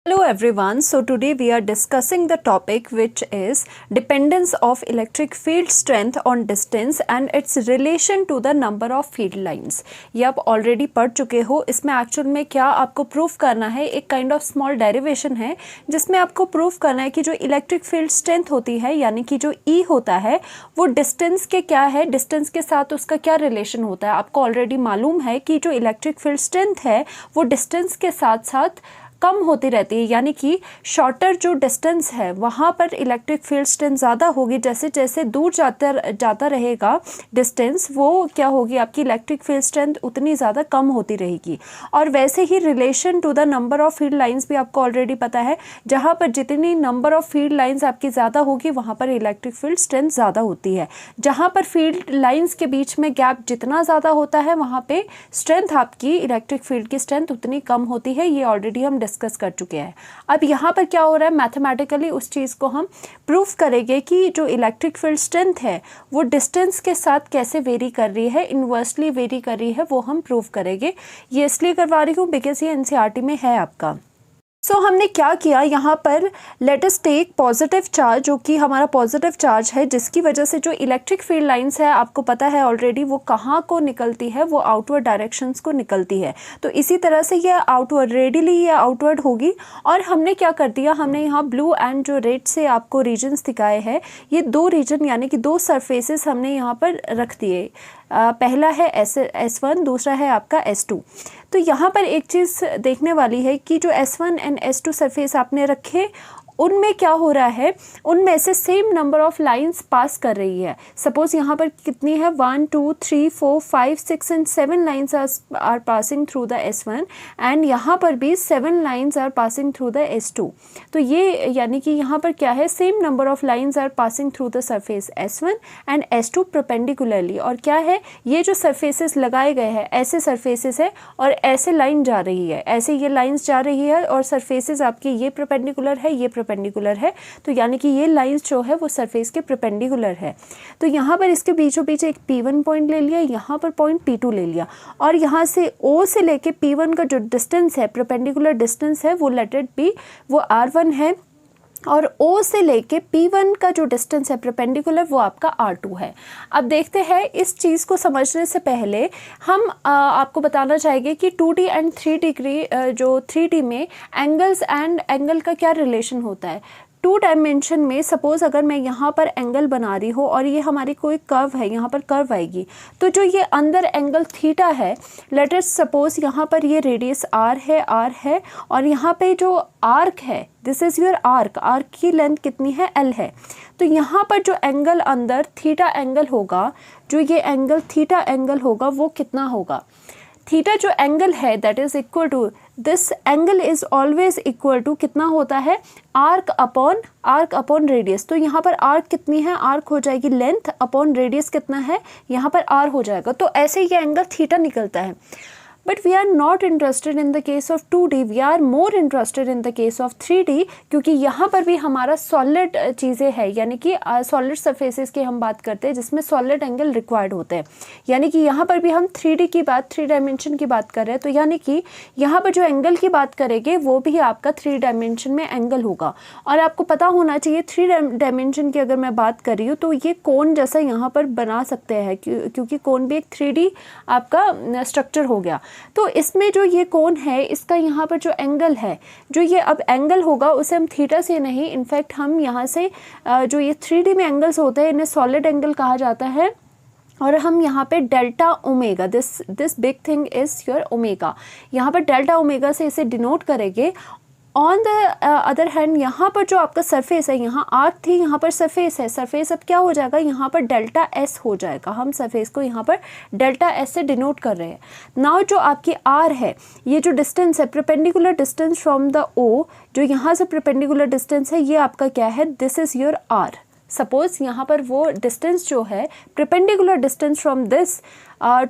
Hello everyone, so today we are discussing the topic which is dependence of electric field strength on distance and its relation to the number of field lines. ये आप already पढ़ चुके हो। इसमें actual में क्या आपको proof करना है, एक काइंड ऑफ स्मॉल डेरिवेशन है जिसमें आपको प्रूफ करना है कि जो इलेक्ट्रिक फील्ड स्ट्रेंथ होती है यानी कि जो E होता है वो डिस्टेंस के क्या है, डिस्टेंस के साथ उसका क्या रिलेशन होता है। आपको ऑलरेडी मालूम है कि जो इलेक्ट्रिक फील्ड स्ट्रेंथ है वो डिस्टेंस के साथ साथ कम होती रहती है, यानी कि शॉर्टर जो डिस्टेंस है वहाँ पर इलेक्ट्रिक फील्ड स्ट्रेंथ ज़्यादा होगी। जैसे जैसे दूर जाता रहेगा डिस्टेंस, वो क्या होगी, आपकी इलेक्ट्रिक फील्ड स्ट्रेंथ उतनी ज़्यादा कम होती रहेगी। और वैसे ही relation to the number of field lines भी आपको ऑलरेडी पता है, जहाँ पर जितनी नंबर ऑफ फील्ड लाइंस आपकी ज़्यादा होगी वहाँ पर इलेक्ट्रिक फील्ड स्ट्रेंथ ज़्यादा होती है। जहाँ पर फील्ड लाइंस के बीच में गैप जितना ज़्यादा होता है वहाँ पे स्ट्रेंथ आपकी इलेक्ट्रिक फील्ड की स्ट्रेंथ उतनी कम होती है। ये ऑलरेडी हम डिस्कस कर चुके हैं। अब यहाँ पर क्या हो रहा है, मैथमेटिकली उस चीज़ को हम प्रूफ करेंगे कि जो इलेक्ट्रिक फील्ड स्ट्रेंथ है वो डिस्टेंस के साथ कैसे वेरी कर रही है, इन्वर्सली वेरी कर रही है, वो हम प्रूफ करेंगे। ये इसलिए करवा रही हूँ बिकॉज ये एनसीईआरटी में है आपका। सो हमने क्या किया, यहाँ पर let us take positive charge, जो कि हमारा पॉजिटिव चार्ज है, जिसकी वजह से जो इलेक्ट्रिक फील्ड लाइंस है आपको पता है ऑलरेडी वो कहाँ को निकलती है, वो आउटवर्ड डायरेक्शंस को निकलती है। तो इसी तरह से ये आउटवर्ड, रेडियली ये आउटवर्ड होगी। और हमने क्या कर दिया, हमने यहाँ ब्लू एंड जो रेड से आपको रीजन्स दिखाए हैं, ये दो रीजन यानी कि दो सरफेसेस हमने यहाँ पर रख दिए। पहला है S1, दूसरा है आपका S2। तो यहाँ पर एक चीज़ देखने वाली है कि जो S1 एंड S2 सरफेस आपने रखे उनमें क्या हो रहा है, उनमें से same number of lines pass कर रही है। सपोज यहाँ पर कितनी है, 1 2 3 4 5 6 and 7 lines are passing through the S1 and यहाँ पर भी 7 lines are passing through the S2। तो ये यानी कि यहाँ पर क्या है, same number of lines are passing through the surface S1 and S2 perpendicularly. और क्या है, ये जो सरफेसेस लगाए गए हैं ऐसे सरफेसेस है और ऐसे लाइन जा रही है, ऐसे ये लाइंस जा रही है और सरफेसेस आपकी ये परपेंडिकुलर है, ये परपेंडिकुलर है। तो यानी कि ये लाइंस जो है वो सरफेस के परपेंडिकुलर है। तो यहाँ पर इसके बीचों बीच एक P1 पॉइंट ले लिया, यहाँ पर पॉइंट P2 ले लिया और यहाँ से O से लेके P1 का जो डिस्टेंस है, परपेंडिकुलर डिस्टेंस है, वो लेट इट बी वो R1 है। और O से लेके P1 का जो डिस्टेंस है परपेंडिकुलर वो आपका R2 है। अब देखते हैं, इस चीज़ को समझने से पहले हम आपको बताना चाहेंगे कि 2D एंड 3D जो 3D में एंगल्स एंड एंगल का क्या रिलेशन होता है। 2 डायमेंशन में सपोज़ अगर मैं यहाँ पर एंगल बना रही हूँ और ये हमारी कोई कर्व है, यहाँ पर कर्व आएगी, तो जो ये अंदर एंगल थीटा है, लेट अस सपोज़ यहाँ पर ये रेडियस R है और यहाँ पे जो आर्क है, दिस इज़ योर आर्क की लेंथ कितनी है, L है। तो यहाँ पर जो एंगल अंदर थीटा एंगल होगा, जो ये एंगल थीटा एंगल होगा वो कितना होगा, थीटा जो एंगल है that is equal to, this angle is always equal to कितना होता है, आर्क अपॉन रेडियस। तो यहाँ पर आर्क कितनी है, आर्क हो जाएगी लेंथ अपॉन रेडियस कितना है, यहाँ पर R हो जाएगा। तो ऐसे ये एंगल थीटा निकलता है। But we are not interested in the case of 2D, we are more interested in the case of 3D, क्योंकि यहाँ पर भी हमारा सॉलिड चीज़ें हैं, यानी कि सॉलिड सरफेसेस की हम बात करते हैं जिसमें सॉलिड एंगल रिक्वायर्ड होते हैं। यानी कि यहाँ पर भी हम 3D की बात, 3 डायमेंशन की बात कर रहे हैं। तो यानी कि यहाँ पर जो एंगल की बात करेंगे वो भी आपका 3 डायमेंशन में एंगल होगा। और आपको पता होना चाहिए 3 डायमेंशन की अगर मैं बात कर रही हूँ तो ये कोन जैसा यहाँ पर बना सकते हैं, क्योंकि कोन भी एक 3D आपका स्ट्रक्चर हो गया। तो इसमें जो ये कोन है, इसका यहाँ पर जो एंगल है, जो ये अब एंगल होगा उसे हम थीटा से नहीं, इनफैक्ट हम यहाँ से जो ये 3D में एंगल्स होते हैं इन्हें सॉलिड एंगल कहा जाता है। और हम यहाँ पे delta omega, this big thing is your omega, यहाँ पर डेल्टा ओमेगा से इसे डिनोट करेंगे। ऑन द अदर हैंड यहाँ पर जो आपका सरफेस है, यहाँ आर्क थी, यहाँ पर सरफेस है, सरफेस अब क्या हो जाएगा, यहाँ पर डेल्टा S हो जाएगा। हम सरफेस को यहाँ पर डेल्टा S से डिनोट कर रहे हैं। नाउ जो आपकी R है, ये जो डिस्टेंस है, perpendicular distance from the O, जो यहाँ से परपेंडिकुलर डिस्टेंस है, ये आपका क्या है, दिस इज़ योर R। सपोज यहाँ पर वो डिस्टेंस जो है, perpendicular distance from this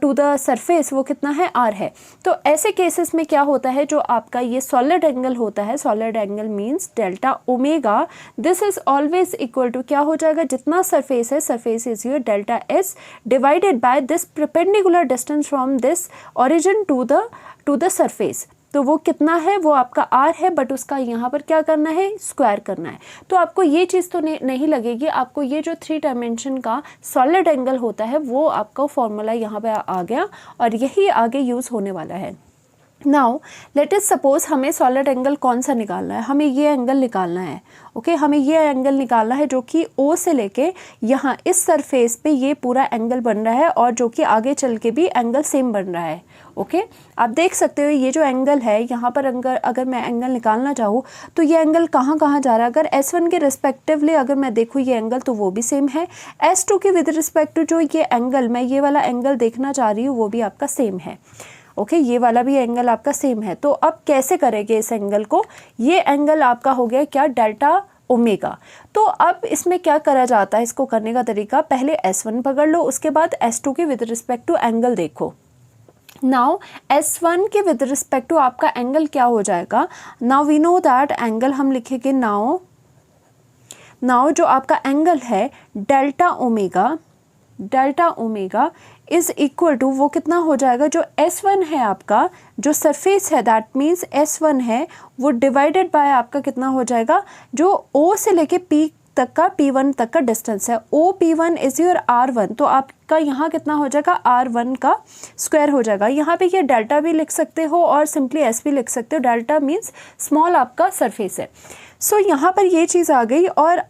to the surface, वो कितना है, R है। तो ऐसे केसेस में क्या होता है, जो आपका ये सॉलिड एंगल होता है, solid angle means delta omega, this is always equal to क्या हो जाएगा, जितना सरफेस है, surface is your delta S divided by this perpendicular distance from this origin to the surface. तो वो कितना है, वो आपका r है, बट उसका यहाँ पर क्या करना है, स्क्वायर करना है। तो आपको ये चीज़ तो नहीं लगेगी, आपको ये जो 3 डायमेंशन का सॉलिड एंगल होता है वो आपका फॉर्मूला यहाँ पे आ गया और यही आगे यूज़ होने वाला है। नाउ लेट अस सपोज हमें सॉलिड एंगल कौन सा निकालना है, हमें ये एंगल निकालना है। ओके हमें ये एंगल निकालना है जो कि O से लेके यहाँ इस सरफेस पे ये पूरा एंगल बन रहा है और जो कि आगे चल के भी एंगल सेम बन रहा है। ओके आप देख सकते हो ये जो एंगल है यहाँ पर अगर मैं एंगल निकालना चाहूँ तो ये एंगल कहाँ कहाँ जा रहा है, अगर S1 के रिस्पेक्टिवली अगर मैं देखूँ ये एंगल तो वो भी सेम है, S2 के विद रिस्पेक्ट टू जो ये एंगल मैं ये वाला एंगल देखना चाह रही हूँ वो भी आपका सेम है। ओके ये वाला भी एंगल आपका सेम है। तो अब कैसे करेंगे इस एंगल को, ये एंगल आपका हो गया क्या, डेल्टा ओमेगा। तो अब इसमें क्या करा जाता है, इसको करने का तरीका, पहले S1 पकड़ लो, उसके बाद S2 के विद रिस्पेक्ट टू एंगल देखो। नाउ S1 के विद रिस्पेक्ट टू आपका एंगल क्या हो जाएगा, now we know that angle हम लिखेंगे नाउ जो आपका एंगल है delta omega is equal to वो कितना हो जाएगा, जो S1 है आपका जो सरफेस है दैट मीन्स S1 है वो डिवाइडेड बाय आपका कितना हो जाएगा, जो O से लेके P तक का P1 तक का डिस्टेंस है, OP1 इज योर R1, तो आपका यहाँ कितना हो जाएगा, R1 का स्क्वायर हो जाएगा। यहाँ पे ये डेल्टा भी लिख सकते हो और सिंपली S भी लिख सकते हो, डेल्टा मीन्स स्मॉल आपका सरफेस है। सो यहाँ पर ये चीज़ आ गई। और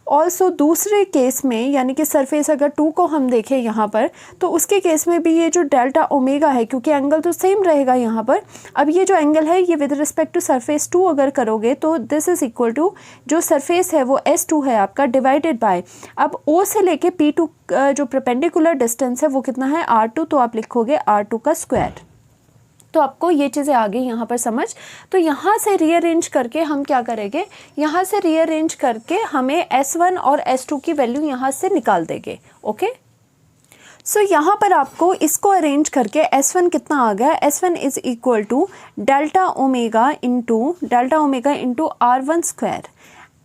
ऑल्सो दूसरे केस में यानी कि सरफेस अगर 2 को हम देखें यहाँ पर तो उसके केस में भी ये जो डेल्टा ओमेगा है, क्योंकि एंगल तो सेम रहेगा यहाँ पर, अब ये जो एंगल है ये विद रिस्पेक्ट टू सरफेस 2 अगर करोगे तो दिस इज इक्वल टू जो सरफेस है वो S2 है आपका डिवाइडेड बाय, अब O से लेके P2 जो परपेंडिकुलर डिस्टेंस है वो कितना है, R2, तो आप लिखोगे R2 का स्क्वायर। तो आपको ये चीज़ें आ गई यहाँ पर समझ। तो यहाँ से रीअरेंज करके हम क्या करेंगे, यहाँ से रीअरेंज करके हमें S1 और S2 की वैल्यू यहाँ से निकाल देंगे। ओके सो यहाँ पर आपको इसको अरेंज करके S1 कितना आ गया, S1 is equal to delta omega into R1 square,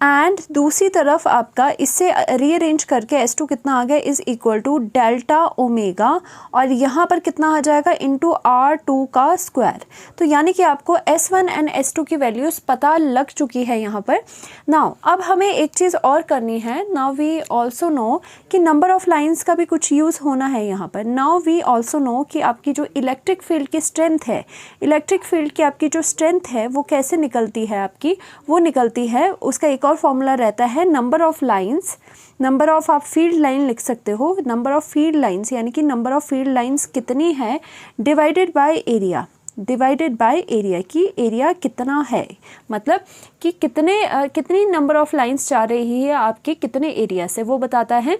and दूसरी तरफ आपका इससे रीअरेंज करके S2 कितना आ गया, is equal to delta omega और यहाँ पर कितना आ जाएगा इंटू R2 का स्क्वायर। तो यानी कि आपको S1 एंड S2 की वैल्यूज़ पता लग चुकी है यहाँ पर। नाउ अब हमें एक चीज़ और करनी है, नाउ वी ऑल्सो नो कि नंबर ऑफ लाइंस का भी कुछ यूज़ होना है यहाँ पर। नाउ वी ऑल्सो नो कि आपकी जो इलेक्ट्रिक फील्ड की स्ट्रेंथ है, इलेक्ट्रिक फील्ड की आपकी जो स्ट्रेंथ है वो कैसे निकलती है आपकी, वो निकलती है, उसका एक और फॉर्मूला रहता है number of lines, number of आप फील्ड लाइन लिख सकते हो, नंबर ऑफ फील्ड लाइंस यानी कि नंबर ऑफ फील्ड लाइंस कितनी है divided by area, divided by area की एरिया कितना है, मतलब कि कितनी नंबर ऑफ लाइंस जा रही है आपके कितने एरिया से, वो बताता है,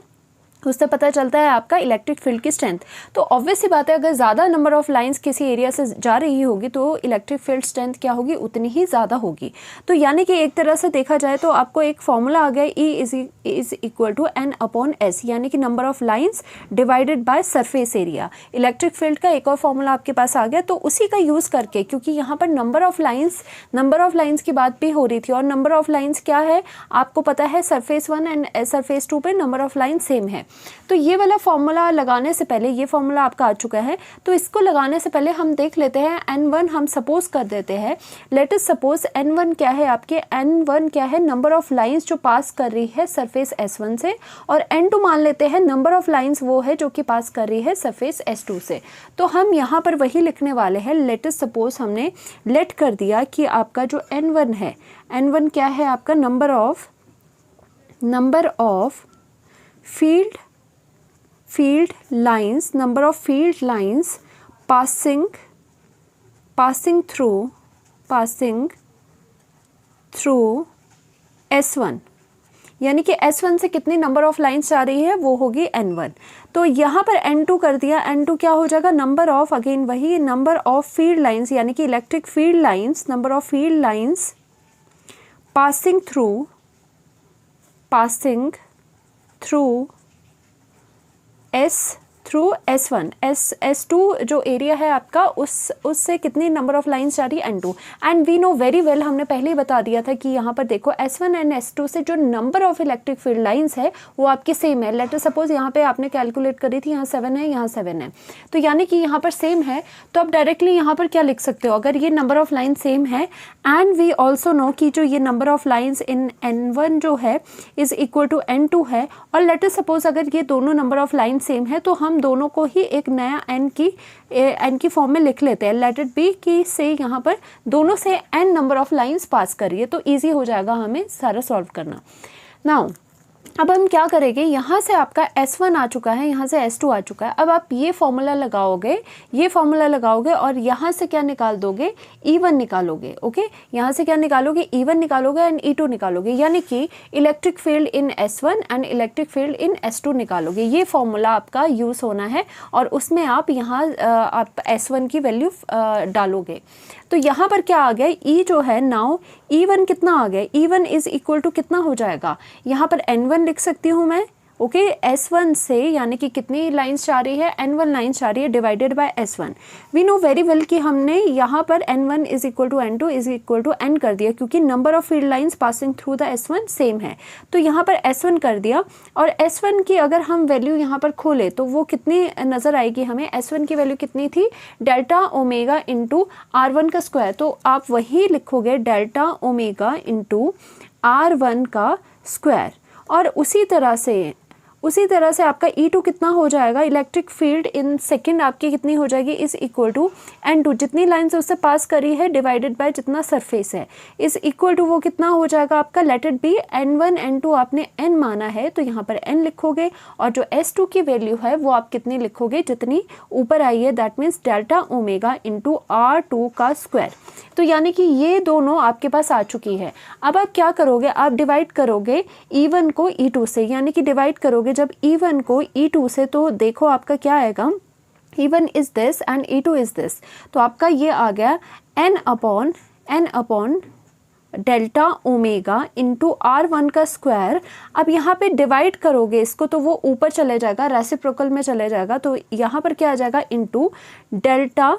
उससे पता चलता है आपका इलेक्ट्रिक फील्ड की स्ट्रेंथ। तो ऑब्वियस सी बात है अगर ज़्यादा नंबर ऑफ लाइंस किसी एरिया से जा रही होगी तो इलेक्ट्रिक फील्ड स्ट्रेंथ क्या होगी, उतनी ही ज़्यादा होगी। तो यानी कि एक तरह से देखा जाए तो आपको एक फॉर्मूला आ गया, E is equal to N upon S, यानी कि number of lines divided by surface area. Electric field का एक और फॉर्मूला आपके पास आ गया, तो उसी का यूज़ करके, क्योंकि यहाँ पर नंबर ऑफ लाइंस की बात भी हो रही थी और नंबर ऑफ लाइंस क्या है आपको पता है, सरफेस 1 एंड सरफेस 2 पे नंबर ऑफ लाइन सेम है। तो ये वाला फॉर्मूला लगाने से पहले, ये फॉर्मूला आपका आ चुका है, तो इसको लगाने से पहले हम देख लेते हैं N1 हम सपोज कर देते हैं, लेट अस सपोज N1 क्या है आपके, N1 क्या है, नंबर ऑफ लाइंस जो पास कर रही है सरफेस S1 से, और N2 मान लेते हैं नंबर ऑफ लाइंस वो है जो कि पास कर रही है सरफेस S2 से। तो हम यहाँ पर वही लिखने वाले हैं, लेट अस सपोज हमने लेट कर दिया कि आपका जो N1 है, N1 क्या है आपका, number of field lines, number of field lines passing through S1, यानी कि S1 से कितनी नंबर ऑफ लाइंस जा रही है वो होगी N1। तो यहाँ पर N2 कर दिया, N2 क्या हो जाएगा, नंबर ऑफ, अगेन वही नंबर ऑफ फील्ड लाइंस यानी कि electric field lines, number of field lines passing through through S1, S2 जो एरिया है आपका उससे कितनी नंबर ऑफ लाइंस जा रही है, N2। And we know very well, हमने पहले ही बता दिया था कि यहाँ पर देखो S1 एंड S2 से जो number of electric field lines है वो आपकी सेम है। लेट अस सपोज यहाँ पे आपने कैलकुलेट करी थी, यहाँ 7 है, यहाँ 7 है, तो यानी कि यहाँ पर सेम है। तो आप डायरेक्टली यहाँ पर क्या लिख सकते हो, अगर ये नंबर ऑफ लाइन सेम है एंड वी ऑल्सो नो कि जो ये number of lines in N1 जो है इज इक्वल टू N2 है, और लेट अस सपोज अगर ये दोनों नंबर ऑफ लाइन सेम है तो हम दोनों को ही एक नया n की फॉर्म में लिख लेते हैं। लेट इट बी कि से यहाँ पर दोनों से n number of lines pass करिए, तो ईजी हो जाएगा हमें सारा सॉल्व करना। नाउ अब हम क्या करेंगे, यहाँ से आपका S1 आ चुका है, यहाँ से S2 आ चुका है। अब आप ये फॉर्मूला लगाओगे और यहाँ से क्या निकाल दोगे, E1 निकालोगे। ओके, यहाँ से क्या निकालोगे, E1 निकालोगे एंड E2 निकालोगे, यानी कि electric field in S1 and electric field in S2 निकालोगे। ये फॉर्मूला आपका यूज़ होना है और उसमें आप यहाँ आप S1 की वैल्यू डालोगे। तो यहाँ पर क्या आ गया, E जो है नाउ E1 कितना आ गया, E1 इज इक्वल टू कितना हो जाएगा, यहाँ पर N1 लिख सकती हूँ मैं। ओके, S1 से यानी कि कितनी लाइंस जा रही है, N1 लाइंस जा रही है divided by S1। We know very well कि हमने यहाँ पर N1 is equal to N2 is equal to N कर दिया, क्योंकि number of field lines passing through the S1 same है। तो यहाँ पर S1 कर दिया, और S1 की अगर हम वैल्यू यहाँ पर खोले तो वो कितनी नज़र आएगी हमें, S1 की वैल्यू कितनी थी, डेल्टा ओमेगा इंटू R1 का स्क्वायर। तो आप वही लिखोगे डेल्टा ओमेगा इंटू R1 का स्क्वायर, और उसी तरह से आपका E2 कितना हो जाएगा, इलेक्ट्रिक फील्ड इन सेकंड आपकी कितनी हो जाएगी, इज इक्वल टू N2, जितनी लाइन्स उससे पास करी है डिवाइडेड बाय जितना सरफेस है, इज इक्वल टू वो कितना हो जाएगा आपका, let it be N1 N2 आपने N माना है तो यहाँ पर N लिखोगे, और जो S2 की वैल्यू है वो आप कितनी लिखोगे, जितनी ऊपर आई है, that means delta omega into R2 का स्क्वायर। तो यानी कि ये दोनों आपके पास आ चुकी है। अब आप क्या करोगे, आप डिवाइड करोगे E1 को E2 से, यानी कि डिवाइड करोगे जब E1 को E2 से, तो देखो आपका क्या आएगा, E1 is this and E2 is this, तो आपका ये आ गया N upon delta omega into R1 का स्क्वायर। अब यहाँ पे डिवाइड करोगे इसको तो वो ऊपर चले जाएगा, रेसिप्रोकल में चले जाएगा, तो यहाँ पर क्या आ जाएगा, into delta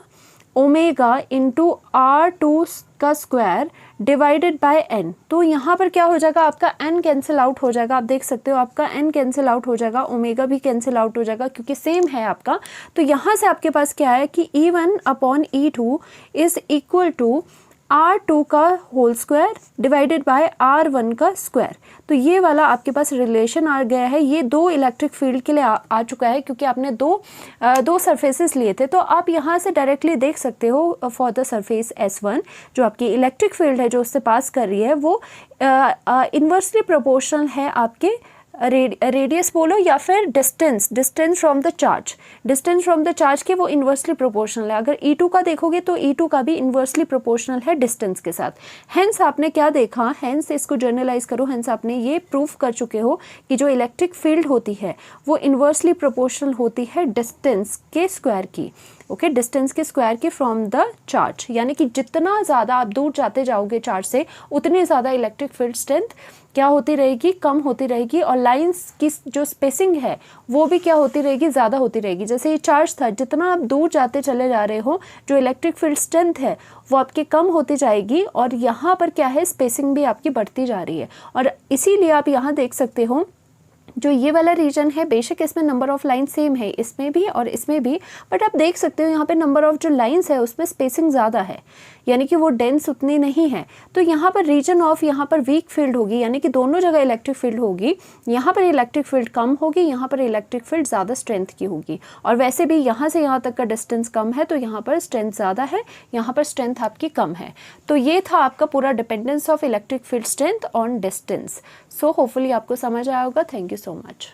omega into R2 का स्क्वायर डिवाइडेड बाय n। तो यहाँ पर क्या हो जाएगा, आपका n कैंसिल आउट हो जाएगा, आप देख सकते हो आपका n कैंसिल आउट हो जाएगा, ओमेगा भी कैंसिल आउट हो जाएगा क्योंकि सेम है आपका। तो यहाँ से आपके पास क्या है कि E1 upon E2 is equal to R2 का whole square divided by R1 का स्क्वायर। तो ये वाला आपके पास रिलेशन आ गया है, ये दो इलेक्ट्रिक फील्ड के लिए आ चुका है, क्योंकि आपने दो सरफेसेस लिए थे। तो आप यहाँ से डायरेक्टली देख सकते हो फॉर द सरफेस S1 जो आपकी इलेक्ट्रिक फील्ड है जो उससे पास कर रही है वो इन्वर्सली प्रोपोर्शनल है आपके रेडियस बोलो या फिर डिस्टेंस फ्रॉम द चार्ज के वो इन्वर्सली प्रोपोर्शनल है। अगर E2 का देखोगे तो E2 का भी इन्वर्सली प्रोपोर्शनल है डिस्टेंस के साथ। हेंस आपने क्या देखा, हेंस इसको जर्नलाइज करो, हेंस आपने ये प्रूफ कर चुके हो कि जो इलेक्ट्रिक फील्ड होती है वो इन्वर्सली प्रोपोर्शनल होती है डिस्टेंस के स्क्वायर की। ओके, डिस्टेंस के स्क्वायर की फ्रॉम द चार्ज, यानी कि जितना ज़्यादा आप दूर जाते जाओगे चार्ज से उतनी ज़्यादा इलेक्ट्रिक फील्ड स्ट्रेंथ क्या होती रहेगी, कम होती रहेगी, और लाइंस की जो स्पेसिंग है वो भी क्या होती रहेगी, ज़्यादा होती रहेगी। जैसे ये चार्ज था, जितना आप दूर जाते चले जा रहे हो जो इलेक्ट्रिक फील्ड स्ट्रेंथ है वो आपकी कम होती जाएगी, और यहाँ पर क्या है, स्पेसिंग भी आपकी बढ़ती जा रही है। और इसीलिए आप यहाँ देख सकते हो जो ये वाला रीजन है, बेशक इसमें नंबर ऑफ लाइन सेम है, इसमें भी और इसमें भी, बट आप देख सकते हो यहाँ पे नंबर ऑफ जो लाइंस है उसमें स्पेसिंग ज़्यादा है, यानी कि वो डेंस उतनी नहीं है। तो यहाँ पर रीजन ऑफ यहाँ पर वीक फील्ड होगी, यानी कि दोनों जगह इलेक्ट्रिक फील्ड होगी, यहाँ पर इलेक्ट्रिक फील्ड कम होगी, यहाँ पर इलेक्ट्रिक फील्ड ज़्यादा स्ट्रेंथ की होगी। और वैसे भी यहाँ से यहाँ तक का डिस्टेंस कम है तो यहाँ पर स्ट्रेंथ ज़्यादा है, यहाँ पर स्ट्रेंथ आपकी कम है। तो ये था आपका पूरा dependence of electric field strength on distance. So hopefully आपको समझ आया होगा। Thank you so much.